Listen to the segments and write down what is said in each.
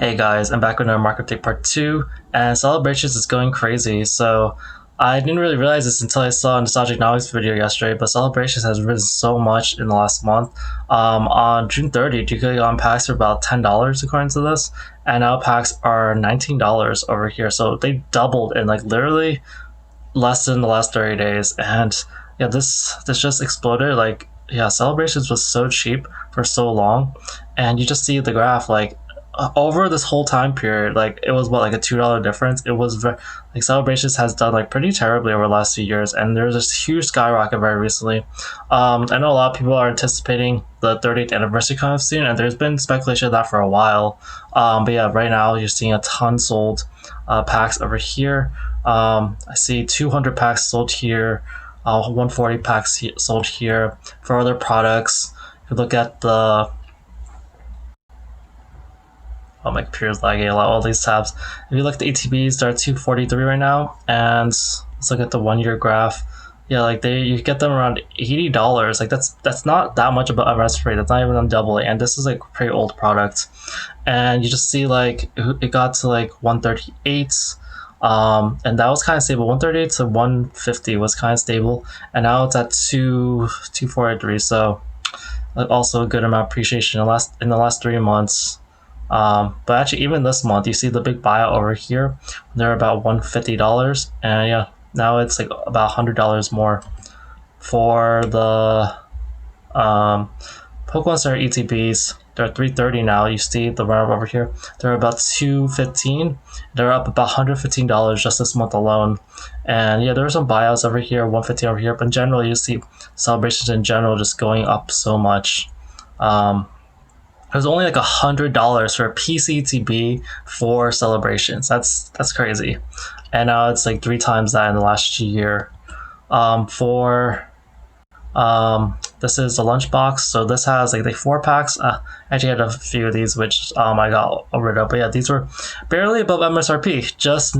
Hey guys, I'm back with another market update part 2, and Celebrations is going crazy. So I didn't really realize this until I saw a Nostalgic Knowledge video yesterday, but Celebrations has risen so much in the last month. On June 30th, you could get on packs for about $10 according to this, and now packs are $19 over here. So they doubled in like literally less than the last 30 days, and yeah, this just exploded. Like, yeah, Celebrations was so cheap for so long, and you just see the graph like over this whole time period, like it was what, like a $2 difference. It was like Celebrations has done like pretty terribly over the last few years, and there's this huge skyrocket very recently. I know a lot of people are anticipating the 30th anniversary coming up soon, and there's been speculation of that for a while. But yeah, right now you're seeing a ton sold packs over here. I see 200 packs sold here, 140 packs sold here. For other products, if you look at the my computer's lagging a lot, all these tabs. If you look at the Etbs, they're at 243 right now, and let's look at the 1-year graph. Yeah, like you get them around $80. Like that's not that much of a rest rate. That's not even on doubling, and this is like a pretty old product. And you just see like it got to like 138. And that was kind of stable. 138 to 150 was kind of stable, and now it's at 243. So also a good amount of appreciation in the last 3 months. But actually, even this month, you see the big buyout over here. They're about $150, and yeah, now it's like about $100 more for the Pokemon Center ETBs. They're at 330 now. You see the run over here. They're about 215. They're up about $115 just this month alone. And yeah, there are some buyouts over here, 150 over here. But in general, you see Celebrations in general just going up so much. It was only like $100 for a PCTB for Celebrations. That's crazy, and now it's like 3 times that in the last year. This is a lunchbox, so this has like the 4 packs. I actually had a few of these which I got rid of, but yeah, these were barely above MSRP. Just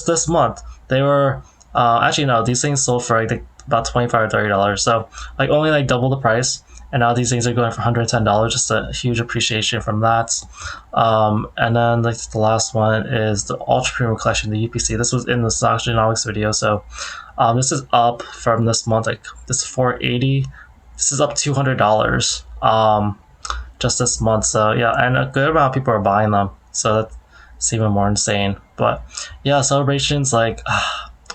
this month they were actually no, these things sold for like about $25 or $30, so like only like double the price. And now these things are going for $110, just a huge appreciation from that. And then like the last one is the Ultra Premium Collection, the UPC. This was in the Socionomics video, so this is up from this month. Like this is $480. This is up $200 just this month. So yeah, and a good amount of people are buying them, so that's even more insane. But yeah, Celebrations, like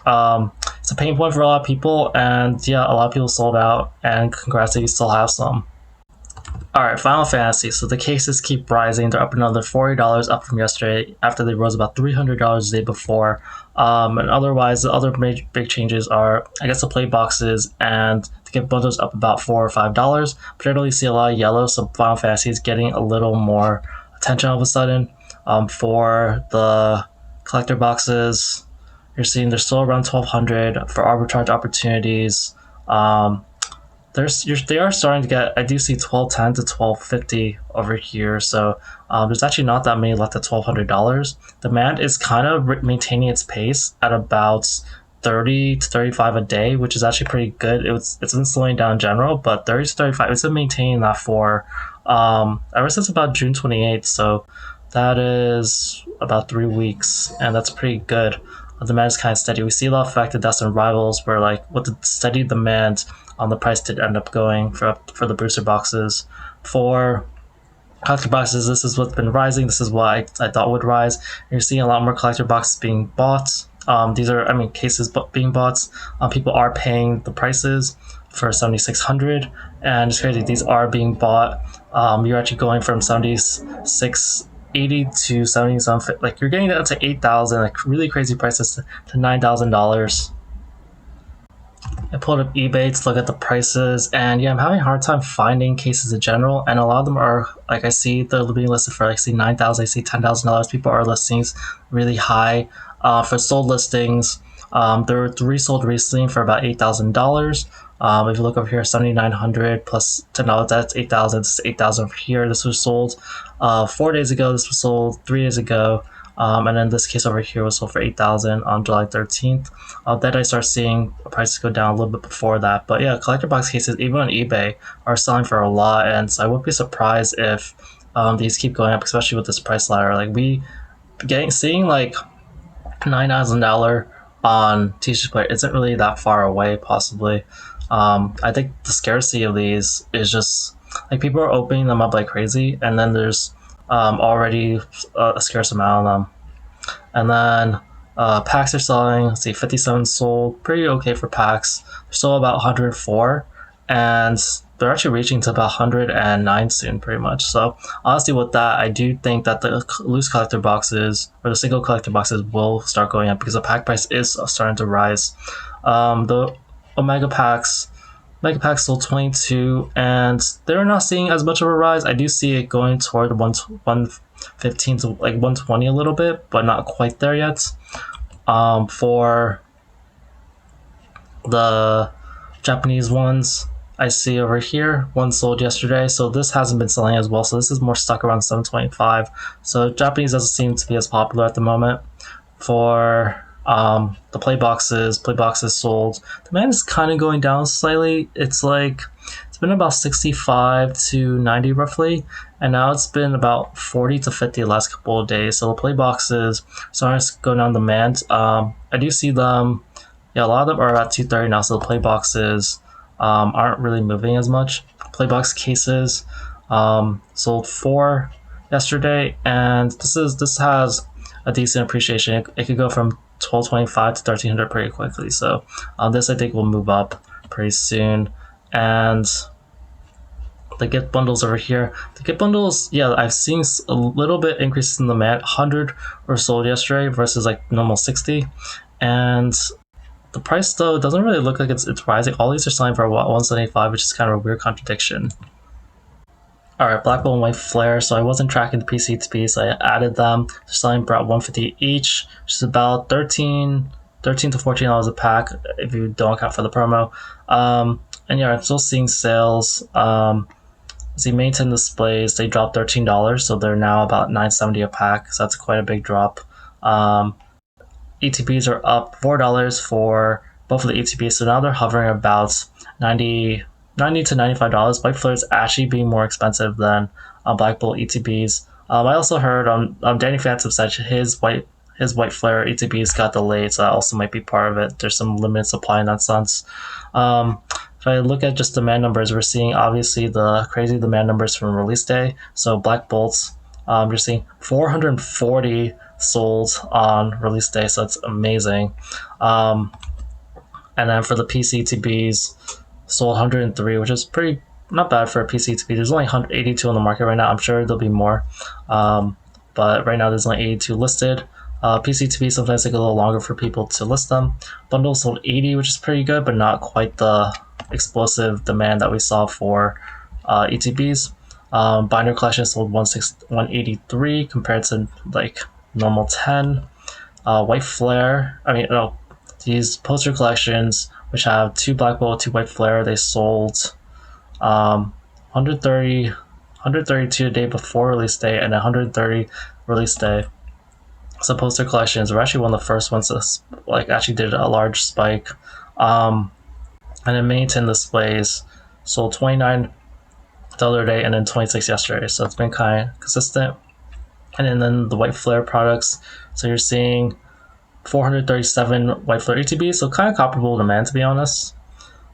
it's a pain point for a lot of people, and yeah, a lot of people sold out, and congrats if you still have some. Alright, Final Fantasy. So the cases keep rising. They're up another $40 up from yesterday after they rose about $300 the day before. And otherwise, the other big changes are, I guess, the play boxes and the gift bundles up about $4 or $5. But I don't really see a lot of yellow, so Final Fantasy is getting a little more attention all of a sudden. For the collector boxes, you're seeing they're still around 1,200 for arbitrage opportunities. They are starting to get. I do see 1,210 to 1,250 over here. So there's actually not that many left at $1,200. Demand is kind of maintaining its pace at about 30 to 35 a day, which is actually pretty good. It's been slowing down in general, but 30 to 35, it's been maintaining that for ever since about June 28th. So that is about 3 weeks, and that's pretty good. The demand is kind of steady. We see a lot of effect of Destined Rivals, where like with the steady demand, the price did end up going for the booster boxes. For collector boxes, this is what's been rising. This is what I thought would rise. You're seeing a lot more collector boxes being bought. These are, cases being bought. People are paying the prices for 7,600, and it's crazy. These are being bought. You're actually going from 76. 80 to 70 something, like you're getting that to 8,000, like really crazy prices to $9,000. I pulled up eBay to look at the prices, and yeah, I'm having a hard time finding cases in general, and a lot of them are like, I see they're being listed for like, see $9,000, I see $10,000. People are listing really high for sold listings. There were 3 sold recently for about $8,000. If you look over here, 7,900 plus $10, that's 8,000. This is 8,000 over here. This was sold 4 days ago. This was sold 3 days ago. And then this case over here was sold for 8,000 on July 13th. Then I start seeing prices go down a little bit before that. But yeah, collector box cases, even on eBay, are selling for a lot. And so I wouldn't be surprised if these keep going up, especially with this price ladder. Like seeing like $9,000 on t-shirt player isn't really that far away, possibly. I think the scarcity of these is just like people are opening them up like crazy, and then there's already a scarce amount of them. And then packs are selling, let's see, 57 sold, pretty okay for packs. They're still about 104, and they're actually reaching to about 109 soon, pretty much. So honestly, with that, I do think that the loose collector boxes or the single collector boxes will start going up because the pack price is starting to rise. The Omega packs sold 22, and they're not seeing as much of a rise. I do see it going toward 115 to like 120 a little bit, but not quite there yet. For the Japanese ones, I see over here, one sold yesterday, so this hasn't been selling as well, so this is more stuck around 725. So Japanese doesn't seem to be as popular at the moment. For the play boxes sold, demand is kind of going down slightly. It's been about 65 to 90 roughly, and now it's been about 40 to 50 the last couple of days. So the play boxes starting to go down demand. I do see them. Yeah, a lot of them are at 230 now, so the play boxes aren't really moving as much. Play box cases sold 4 yesterday, and this has a decent appreciation. It could go from 1225 to 1300 pretty quickly. So this I think will move up pretty soon. And the gift bundles over here. The gift bundles, yeah, I've seen a little bit increases in demand. 100 were sold yesterday versus like normal 60, and the price though doesn't really look like it's rising. All these are selling for 175, which is kind of a weird contradiction. Alright, black ball and white flare. So I wasn't tracking the PCTP, so I added them. They're selling for 150 each, which is about $13 to $14 a pack if you don't account for the promo. And yeah, I'm still seeing sales. See, maintain displays, they dropped $13, so they're now about $9.70 a pack. So that's quite a big drop. ETBs are up $4 for both of the ETBs, so now they're hovering about $90 to $95. White flare is actually being more expensive than Black Bull ETBs. I also heard Danny Phantom said his white flare ETBs got delayed, so that also might be part of it. There's some limited supply in that sense. If I look at just demand numbers, we're seeing obviously the crazy demand numbers from release day. So Black Bolts, you're seeing 440 sold on release day, so it's amazing. And then for the PCTBs, sold 103, which is pretty not bad for a PCTB. There's only 182 on the market right now. I'm sure there'll be more, but right now there's only 82 listed. PCTB sometimes take a little longer for people to list them. Bundles sold 80, which is pretty good, but not quite the explosive demand that we saw for ETBs. Binder collection sold 183 compared to like normal 10. White flare, these poster collections, which have 2 black bolt, 2 white flare, they sold 132 the day before release day and 130 release day. So poster collections were actually one of the first ones that actually did a large spike. And then maintain displays sold 29 the other day and then 26 yesterday. So it's been kind of consistent. And then the white flare products. So you're seeing 437 white flare ETBs, so kind of comparable demand, to be honest.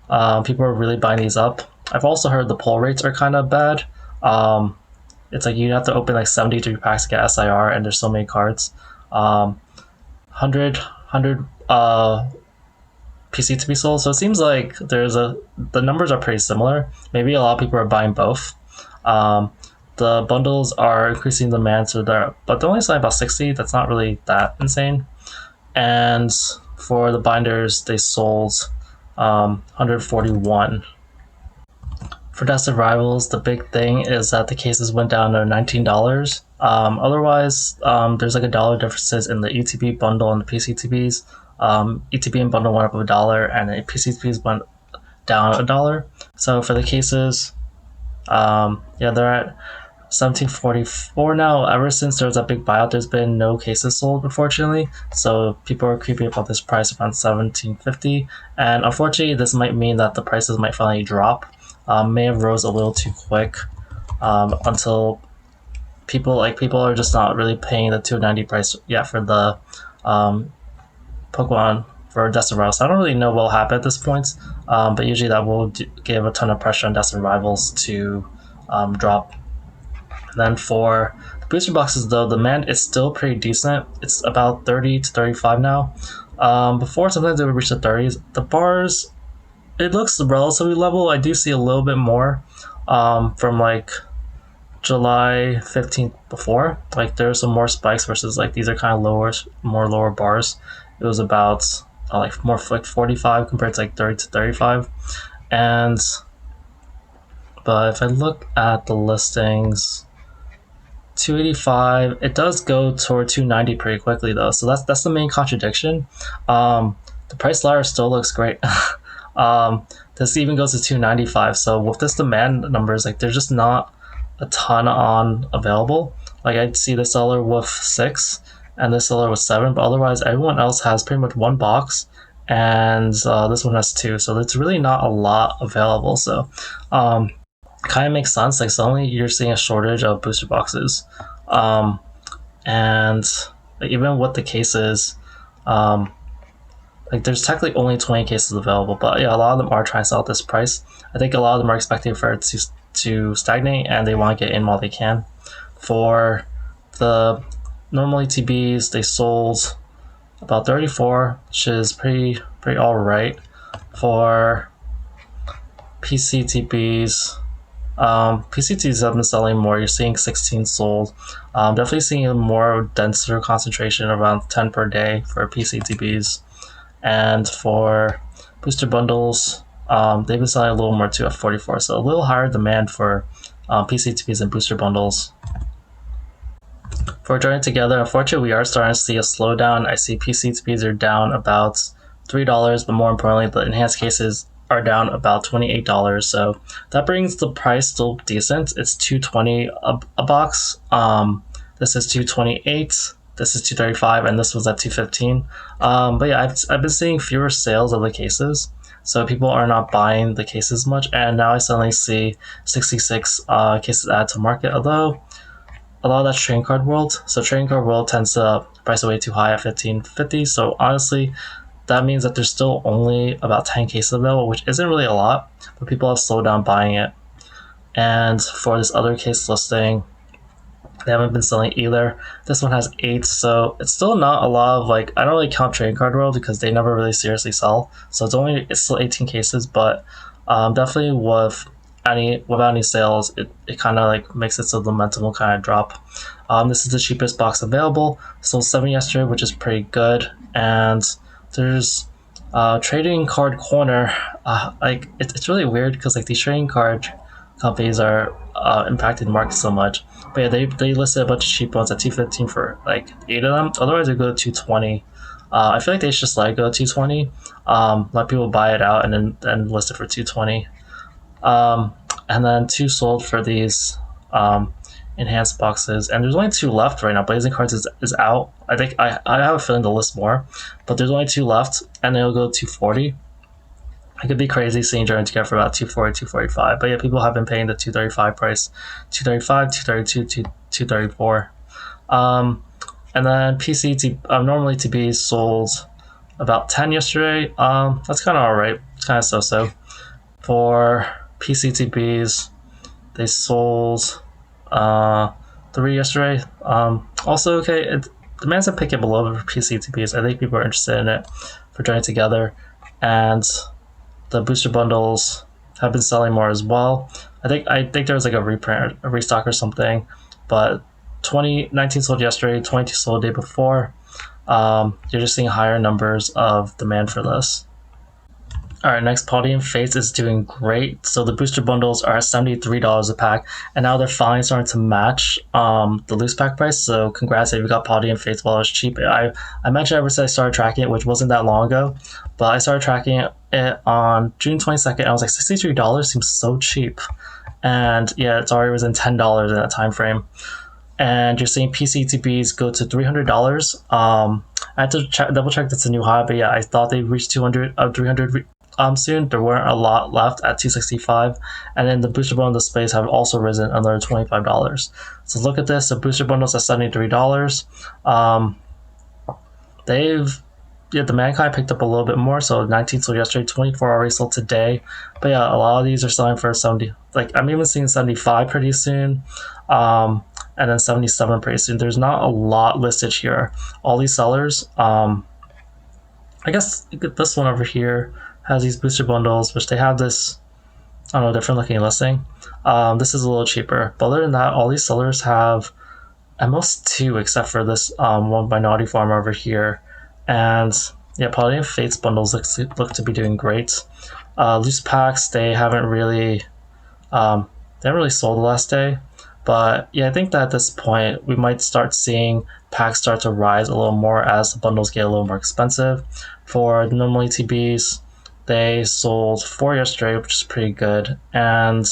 People are really buying these up. I've also heard the pull rates are kind of bad. It's like you have to open like 73 packs to get SIR, and there's so many cards. 100 PC to be sold, so it seems like the numbers are pretty similar. Maybe a lot of people are buying both. The bundles are increasing demand, but they're only selling about 60. That's not really that insane. And for the binders, they sold 141. For Destined Rivals, the big thing is that the cases went down to $19. Otherwise, there's like $1 differences in the ETB bundle and the PCTBs. ETB and bundle went up $1, and the PCTBs went down $1. So for the cases, they're at 1744 now. Ever since there was a big buyout, there's been no cases sold, unfortunately. So people are creeping up on this price around 1750, and unfortunately, this might mean that the prices might finally drop. May have rose a little too quick until people are just not really paying the 290 price yet for the Pokemon for Destined Rivals. So I don't really know what will happen at this point, but usually that will give a ton of pressure on Destined Rivals to drop. And then for the booster boxes, though, the demand is still pretty decent. It's about 30 to 35 now. Before, sometimes they would reach the 30s. The bars, it looks relatively level. I do see a little bit more from like July 15th before. Like there's some more spikes versus like these are kind of lower bars. It was about like more like 45 compared to like 30 to 35. But if I look at the listings, 285, it does go toward 290 pretty quickly though, so that's the main contradiction. The price ladder still looks great. This even goes to 295, so with this demand numbers, like there's just not a ton on available. Like I'd see the seller with 6 and this seller with 7, but otherwise everyone else has pretty much 1 box, and this one has 2, so it's really not a lot available. So kind of makes sense. Like suddenly you're seeing a shortage of booster boxes, and like, even with the cases, like there's technically only 20 cases available, but yeah, a lot of them are trying to sell at this price. I think a lot of them are expecting for it to stagnate, and they want to get in while they can. For the normal ETBs, they sold about 34, which is pretty all right. For PCTBs, PCTs have been selling more. You're seeing 16 sold. Definitely seeing a more denser concentration, around 10 per day for PCTBs. And for booster bundles, they've been selling a little more too at 44. So a little higher demand for PCTBs and booster bundles. For joining together, unfortunately, we are starting to see a slowdown. I see PCTBs are down about $3, but more importantly, the enhanced cases are down about $28. So that brings the price still decent. It's $220 a box. This is $228. This is $235, and this was at $215. But yeah, I've been seeing fewer sales of the cases, so people are not buying the cases much. And now I suddenly see 66 cases added to market, although a lot of that's trading card world. So trading card world tends to price away too high at $15.50. So honestly, that means that there's still only about 10 cases available, which isn't really a lot, but people have slowed down buying it. And for this other case listing, they haven't been selling either. This one has 8, so it's still not a lot of, like, I don't really count trading card world because they never really seriously sell. So it's still 18 cases, but definitely without any sales, it kind of like makes it so the momentum will kind of drop. This is the cheapest box available. Sold 7 yesterday, which is pretty good. And there's trading card corner. Like it's really weird because like these trading card companies are impacting the market so much. But yeah, they listed a bunch of cheap ones at $215 for like 8 of them. Otherwise, they go to $220. I feel like they should just let it go to $220. Let people buy it out and then list it for $220. And then 2 sold for these enhanced boxes, and there's only 2 left right now. Blazing Cards is out. I think I have a feeling to list more, but there's only 2 left, and it'll go to $240. It could be crazy seeing joining together for about $240, $245. But yeah, people have been paying the $235 price, $235, $232, $234. And then normally TB sold about 10 yesterday. That's kind of alright. It's kind of so-so. For PCTBs, they sold 3 yesterday. Also okay. Demand's a pick up a little bit for PCTBs. I think people are interested in it for joining together, and the booster bundles have been selling more as well. I think there was like a reprint, a restock or something, but 19 sold yesterday, 22 sold the day before. You're just seeing higher numbers of demand for this. Alright, next, Paldean Fates is doing great. So the booster bundles are at $73 a pack, and now they're finally starting to match the loose pack price. So congrats if you got Paldean Fates while it was cheap. I mentioned ever since I started tracking it, which wasn't that long ago, but I started tracking it on June 22nd, and I was like, $63 seems so cheap. And yeah, it's already within $10 in that time frame. And you're seeing PCTBs go to $300. I had to double check that's a new high, but yeah, I thought they reached 300 soon. There weren't a lot left at $265, and then the booster bundle displays have also risen another $25. So look at this: the booster bundles at $73. They've the mankind picked up a little bit more. So 19 sold yesterday, 24 already sold today. But yeah, a lot of these are selling for 70. Like I'm even seeing 75 pretty soon, and then 77 pretty soon. There's not a lot listed here. All these sellers, I guess this one over here has these booster bundles, which they have this, I don't know, different looking listing. This is a little cheaper, but other than that, all these sellers have at most two, except for this one by Naughty Farm over here. And yeah, Paldean Fates bundles look to be doing great. Loose packs, they haven't really sold the last day. But yeah, I think that at this point we might start seeing packs start to rise a little more as the bundles get a little more expensive. For the normal Etbs, they sold 4 yesterday, which is pretty good, and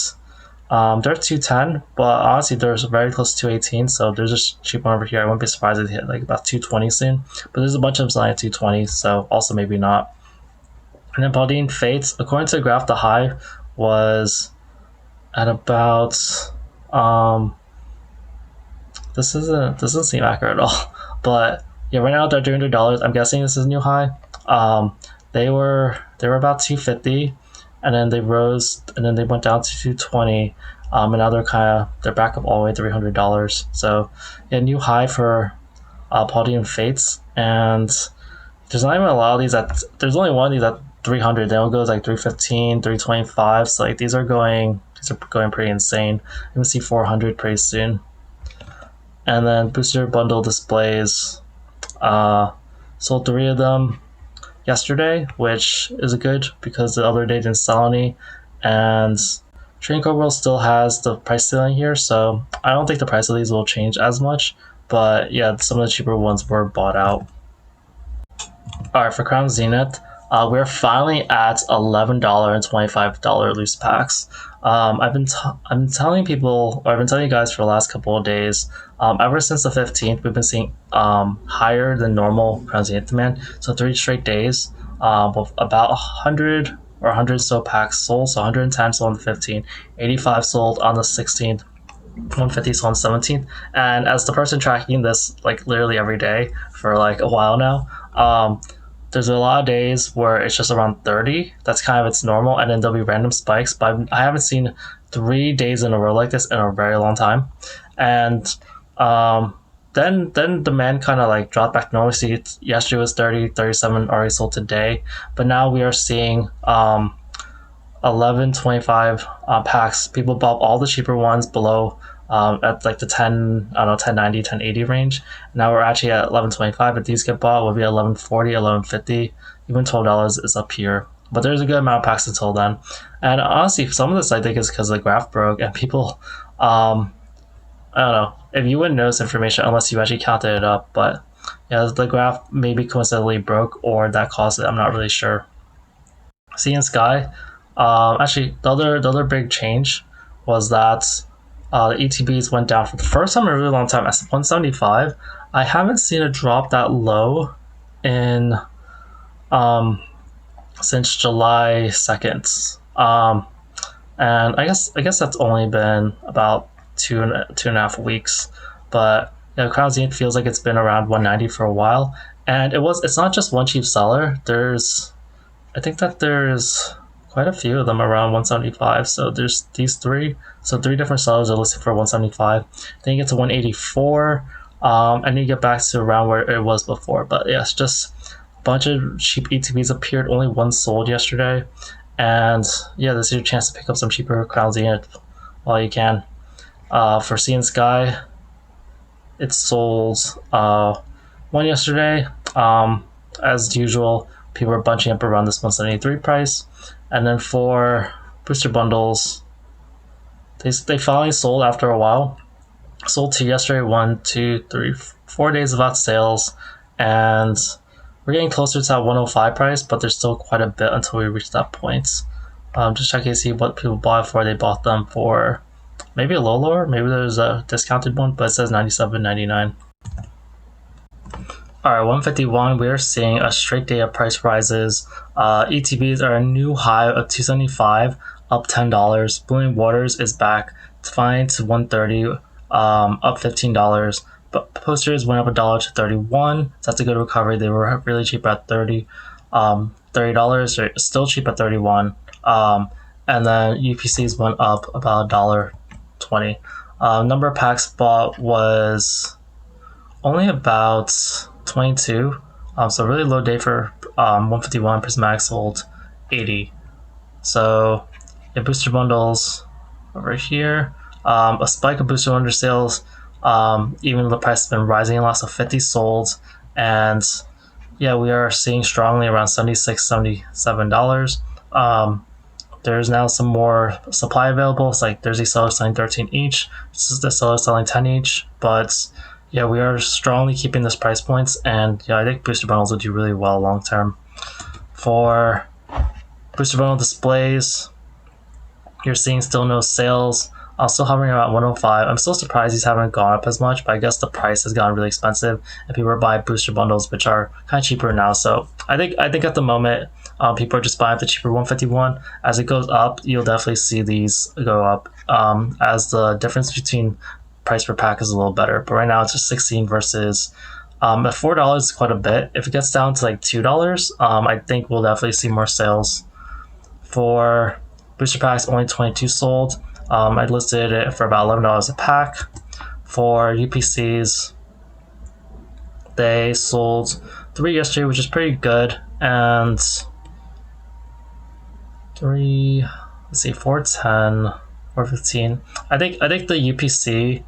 they're 210, but honestly they're very close to 218, so there's just cheap one over here. I wouldn't be surprised if they hit like about 220 soon, but there's a bunch of them selling at 220, so also maybe not. And then Paldean Fates, according to the graph, the high was at about this doesn't seem accurate at all, but yeah, right now they're $300. I'm guessing this is a new high. They were about 250, and then they rose, and then they went down to 220, and now they're back up all the way $300. So yeah, new high for Paldean Fates, and there's not even a lot of these there's only one of these at 300. They all go like 315, 325. So like these are going pretty insane. You're gonna see 400 pretty soon. And then booster bundle displays, sold 3 of them yesterday, which is good because the other day didn't sell any. And Trading Card World still has the price ceiling here, so I don't think the price of these will change as much. But yeah, some of the cheaper ones were bought out. Alright, for Crown Zenith, we're finally at $11 and $25 loose packs. I've been telling people, or I've been telling you guys for the last couple of days, ever since the 15th, we've been seeing higher than normal Crown Zenith demand. So 3 straight days, with about 100 or 100 so packs sold. So 110 sold on the 15th, 85 sold on the 16th, 150 sold on the 17th. And as the person tracking this like literally every day for like a while now, there's a lot of days where it's just around 30. That's kind of its normal, and then there'll be random spikes. But I haven't seen 3 days in a row like this in a very long time. And then demand kind of like dropped back normal. See, yesterday was 30, 37 already sold today, but now we are seeing 11, 25 packs. People bought all the cheaper ones below at like the 1090, 1080 range. Now we're actually at 1125. If these get bought, we'll be at 1140, 1150, even $12 is up here. But there's a good amount of packs until then. And honestly, some of this I think is because the graph broke and people, I don't know, if you wouldn't know this information unless you actually counted it up, but yeah, the graph maybe coincidentally broke or that caused it. I'm not really sure. Sea and Sky, actually the other big change was that the ETBs went down for the first time in a really long time at 175. I haven't seen it drop that low in since July 2nd. And I guess that's only been about two and a half weeks. But yeah, Crown Zenith feels like it's been around 190 for a while. And it's not just one cheap seller. I think that there's quite a few of them around 175. So there's these 3. So 3 different sellers are listed for 175. Then you get to 184, and you get back to around where it was before. But yeah, it's just a bunch of cheap ETBs appeared. Only 1 sold yesterday. And yeah, this is your chance to pick up some cheaper Crown Zenith while you can. For Sea and Sky, it sold 1 yesterday. As usual, people are bunching up around this 173 price. And then for booster bundles, they finally sold after a while. Sold 2 yesterday, 1, 2, 3, 4 days without sales, and we're getting closer to that 105 price, but there's still quite a bit until we reach that point. Just checking to see what people bought for. They bought them for maybe a low lower, maybe there's a discounted one, but it says $97.99. All right, 151. We are seeing a straight day of price rises. ETBs are a new high of 275, up $10. Blooming Waters is back fine to 130, up $15. But posters went up $1 to 31. So that's a good recovery. They were really cheap at $30. They're still cheap at 31. And then UPCs went up about $1.20. Number of packs bought was only about 22. So really low day for 151. Prismatic sold 80. So yeah, booster bundles over here. A spike of booster bundle sales. Even though the price has been rising a lot, so 50 sold. And yeah, we are seeing strongly around $76, $77. There's now some more supply available. It's like there's these sellers selling 13 each. This is the sellers selling 10 each. But yeah, we are strongly keeping this price points, and yeah, I think booster bundles will do really well long term. For booster bundle displays, you're seeing still no sales. I'm still hovering around 105. I'm still surprised these haven't gone up as much, but I guess the price has gotten really expensive, and people are buying booster bundles, which are kind of cheaper now. So I think at the moment, people are just buying the cheaper 151. As it goes up, you'll definitely see these go up as the difference between price per pack is a little better. But right now it's just 16 versus at $4 is quite a bit. If it gets down to like $2, I think we'll definitely see more sales. For booster packs, only 22 sold. I listed it for about $11 a pack. For UPCs, they sold 3 yesterday, which is pretty good, and 3, let's see, 410, 415. I think the UPC,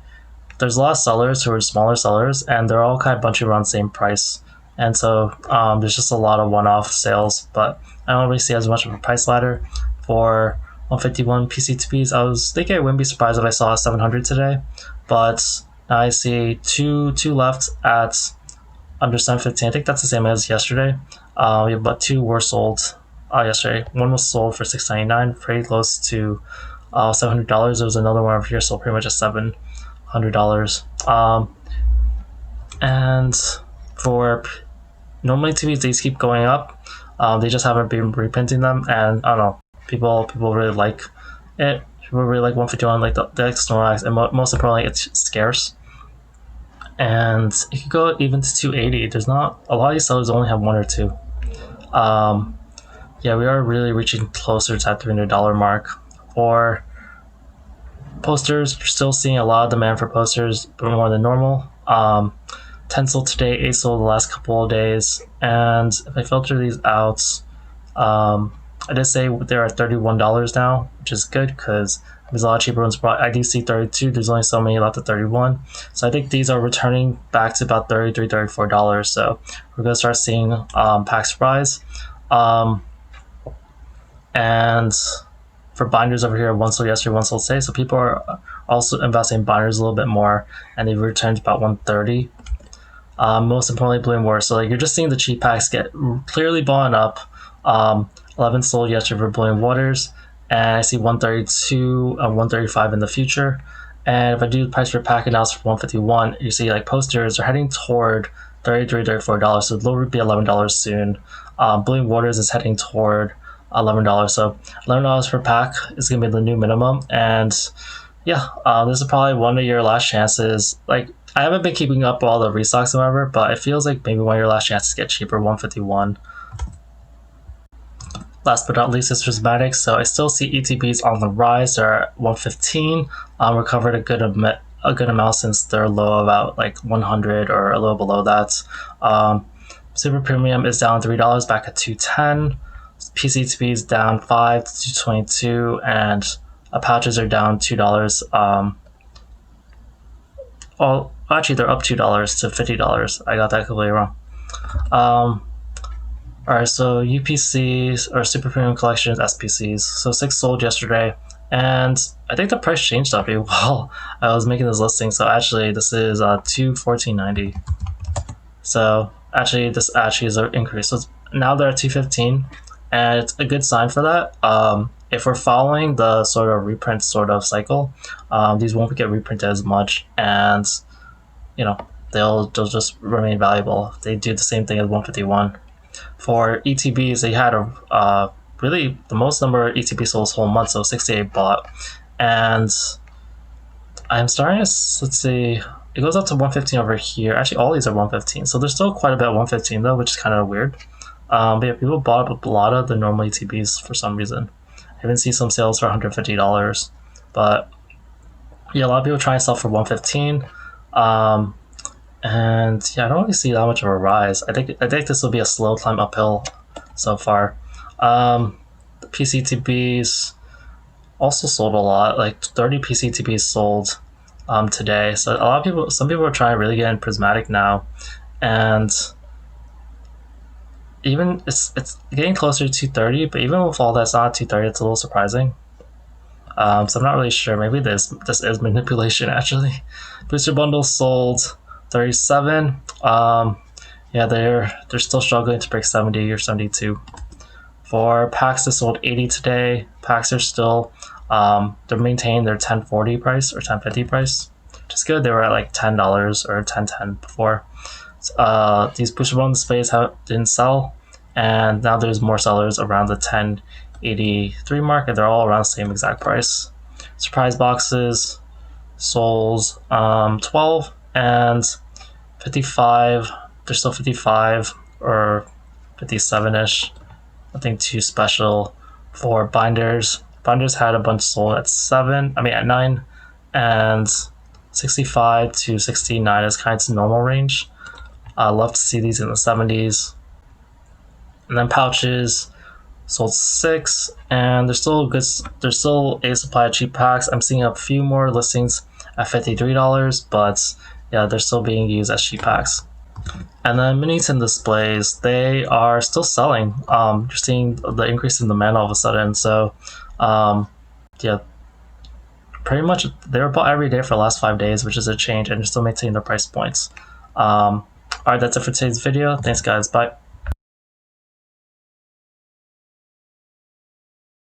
there's a lot of sellers who are smaller sellers, and they're all kind of bunching around the same price, and so there's just a lot of one-off sales, but I don't really see as much of a price ladder. For 151 PCTPs, I was thinking I wouldn't be surprised if I saw 700 today, but now I see two left at under 715. I think that's the same as yesterday. But 2 were sold yesterday. One was sold for $699, pretty close to $700. There was another one over here sold pretty much at $700. And for normally TVs, these keep going up. They just haven't been reprinting them, and I don't know. People really like it. People really like 151, like the Snorlax, and most importantly, it's scarce. And it could go even to 280. There's not a lot of these sellers only have 1 or 2. Yeah, we are really reaching closer to that $300 mark. For posters, you're still seeing a lot of demand for posters, but more than normal. 10 sold today, 8 sold the last couple of days. And if I filter these out, I did say they're at $31 now, which is good because there's a lot cheaper ones. I do see 32. There's only so many left at 31. So I think these are returning back to about $33, $34. So we're going to start seeing packs rise. And for binders over here, 1 sold yesterday, 1 sold today. So people are also investing in binders a little bit more, and they've returned to about 130. Most importantly, Blooming Waters. So like, you're just seeing the cheap packs get clearly bought up. 11 sold yesterday for Blooming Waters, and I see 132 and 135 in the future. And if I do the price per pack analysis for 151, you see like posters are heading toward $33, $34. So it'll be $11 soon. Blooming Waters is heading toward $11. So $11 per pack is gonna be the new minimum. And yeah, this is probably one of your last chances. Like, I haven't been keeping up all the restocks or whatever, but it feels like maybe one of your last chances to get cheaper. 151. Last but not least is Prismatic. So I still see ETBs on the rise. They're at 115. Recovered a good amount since their low about like 100 or a little below that. Super Premium is down $3, back at 210. PCTB is down 5 to 222, and pouches are down $2. Actually, they're up $2 to $50. I got that completely wrong. Alright, so UPCs or Super Premium Collections, SPCs. So 6 sold yesterday, and I think the price changed up while I was making this listing. So actually, this is $214.90. So actually, this actually is an increase. So now they're at $215, and it's a good sign for that. If we're following the sort of reprint sort of cycle, these won't get reprinted as much, and you know, they'll just remain valuable. They do the same thing as 151. For ETBs, they had a really the most number of ETB sold this whole month, so 68 bought, and I'm starting to, let's see, it goes up to 115 over here. Actually, all these are 115, so there's still quite a bit at 115 though, which is kind of weird. But yeah, people bought up a lot of the normal ETBs for some reason. I even see some sales for $150, but yeah, a lot of people try and sell for 115. And yeah, I don't really see that much of a rise. I think this will be a slow climb uphill so far. The PCTBs also sold a lot, like 30 PCTBs sold today. So a lot of people, some people are trying to really get in Prismatic now, and even it's getting closer to 230. But even with all that's not 230, it's a little surprising. So I'm not really sure. Maybe this is manipulation actually. Booster bundles sold 37. Yeah, they're still struggling to break 70 or 72. For packs, they sold 80 today. Packs are still they're maintaining their 1040 price or 1050 price, which is good. They were at like $10 or 1010 before. These booster bundle displays didn't sell, and now there's more sellers around the 1083 mark, and they're all around the same exact price. Surprise boxes sold 12 and 55. They're still 55 or 57ish. Nothing too special. For binders, had a bunch sold at 9, and 65 to 69 is kind of normal range. I love to see these in the 70s. And then pouches sold 6, and there's still a supply of cheap packs. I'm seeing a few more listings at $53, but yeah, they're still being used as cheap packs. And then minis and displays, they are still selling. You're seeing the increase in demand all of a sudden. So yeah, pretty much they were bought every day for the last 5 days, which is a change, and they're still maintaining their price points. All right, that's it for today's video. Thanks guys, bye.